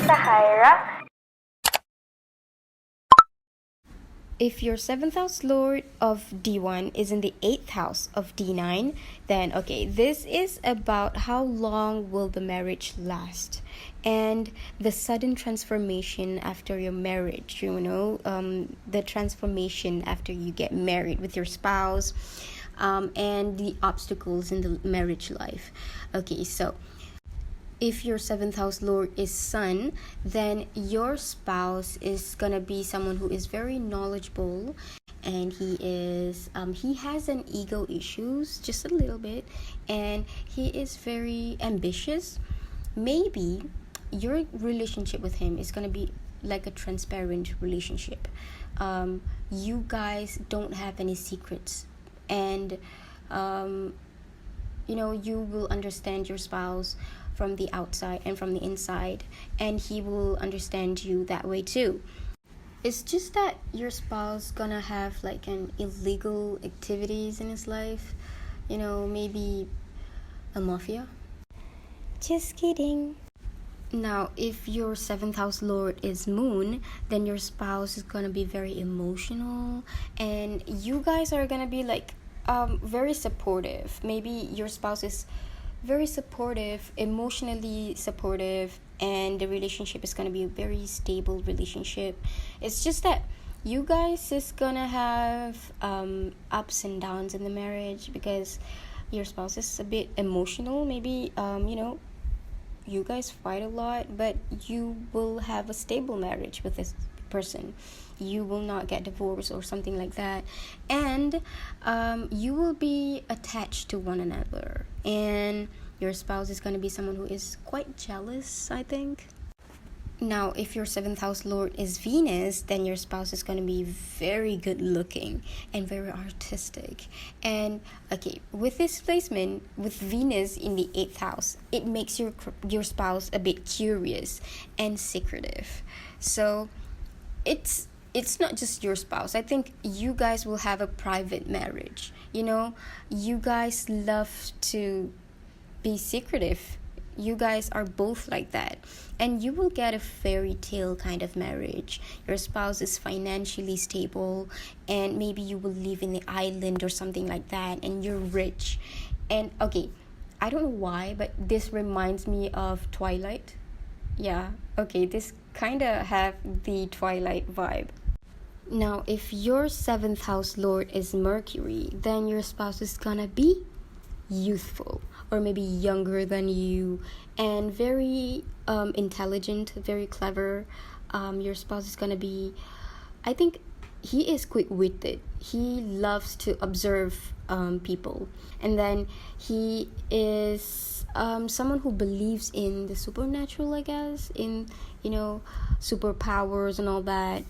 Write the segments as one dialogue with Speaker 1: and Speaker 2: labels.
Speaker 1: Sahara.
Speaker 2: If your 7th house lord of D1 is in the 8th house of D9, then okay, this is about how long will the marriage last and the sudden transformation after your marriage, the transformation after you get married with your spouse, and the obstacles in the marriage life. Okay, so if your 7th house lord is sun, then your spouse is gonna be someone who is very knowledgeable, and he has an ego issues just a little bit, and he is very ambitious. Maybe your relationship with him is gonna be like a transparent relationship. You guys don't have any secrets, and you will understand your spouse from the outside and from the inside, and he will understand you that way too. It's just that your spouse gonna have like an illegal activities in his life, maybe a mafia. Just kidding. Now, if your 7th house lord is moon, then your spouse is gonna be very emotional, and you guys are gonna be like very supportive. Maybe your spouse is very supportive, emotionally supportive, and the relationship is going to be a very stable relationship. It's just that you guys is gonna have ups and downs in the marriage because your spouse is a bit emotional. Maybe you guys fight a lot, but you will have a stable marriage with this person. You will not get divorced or something like that, and you will be attached to one another, and your spouse is going to be someone who is quite jealous, I think. Now, if your 7th house lord is Venus, then your spouse is going to be very good looking and very artistic. And okay, with this placement with Venus in the 8th house, it makes your spouse a bit curious and secretive. So it's not just your spouse. I think you guys will have a private marriage. You guys love to be secretive. You guys are both like that, and you will get a fairy tale kind of marriage. Your spouse is financially stable, and maybe you will live in the island or something like that, and you're rich. And okay, I don't know why, but this reminds me of Twilight. Yeah, okay, this kind of have the Twilight vibe. Now, if your 7th house lord is Mercury, then your spouse is gonna be youthful or maybe younger than you, and very intelligent, very clever. Your spouse is gonna be, I think, he is quick-witted. He loves to observe people, and then he is someone who believes in the supernatural, I guess, in superpowers and all that.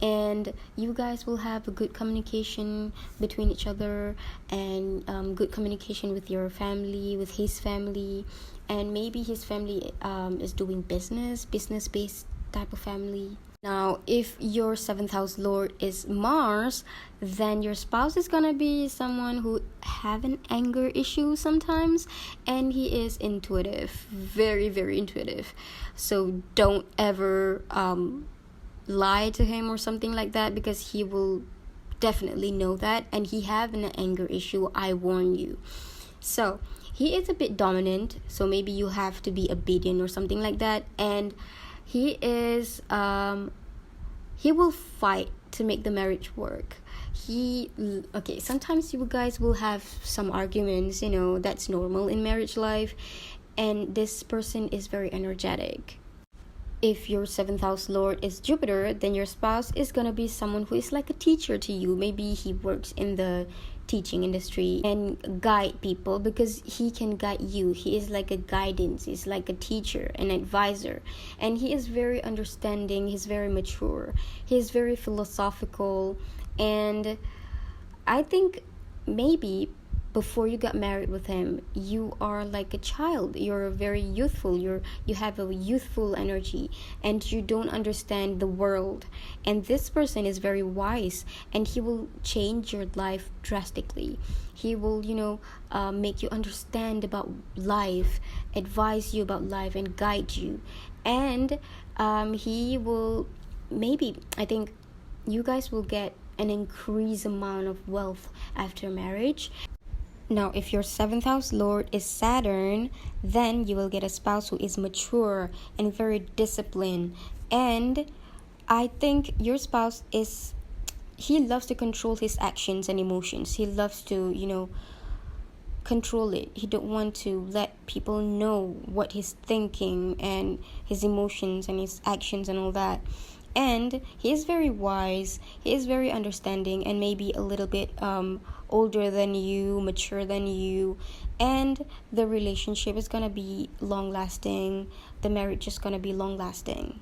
Speaker 2: And you guys will have a good communication between each other, and good communication with your family, with his family, and maybe his family is doing business-based type of family. Now, if your 7th house lord is Mars, then your spouse is gonna be someone who have an anger issue sometimes, and he is intuitive, very, very intuitive. So don't ever lie to him or something like that, because he will definitely know that, and he have an anger issue, I warn you. So he is a bit dominant, so maybe you have to be obedient or something like that. And he is he will fight to make the marriage work. Sometimes you guys will have some arguments, that's normal in marriage life, and this person is very energetic. If your 7th house lord is Jupiter, then your spouse is gonna be someone who is like a teacher to you. Maybe he works in the teaching industry and guide people, because he can guide you. He is like a guidance. He's like a teacher, an advisor, and he is very understanding. He's very mature. He's very philosophical, and I think maybe before you got married with him, you are like a child. You're very youthful. You have a youthful energy, and you don't understand the world. And this person is very wise, and he will change your life drastically. He will, make you understand about life, advise you about life, and guide you. And he will, maybe, I think you guys will get an increased amount of wealth after marriage. Now, if your seventh house lord is Saturn, then you will get a spouse who is mature and very disciplined. And I think your spouse he loves to control his actions and emotions. He loves to, control it. He don't want to let people know what he's thinking and his emotions and his actions and all that. And he is very wise, he is very understanding, and maybe a little bit older than you, mature than you. And the relationship is gonna be long lasting, the marriage is gonna be long lasting.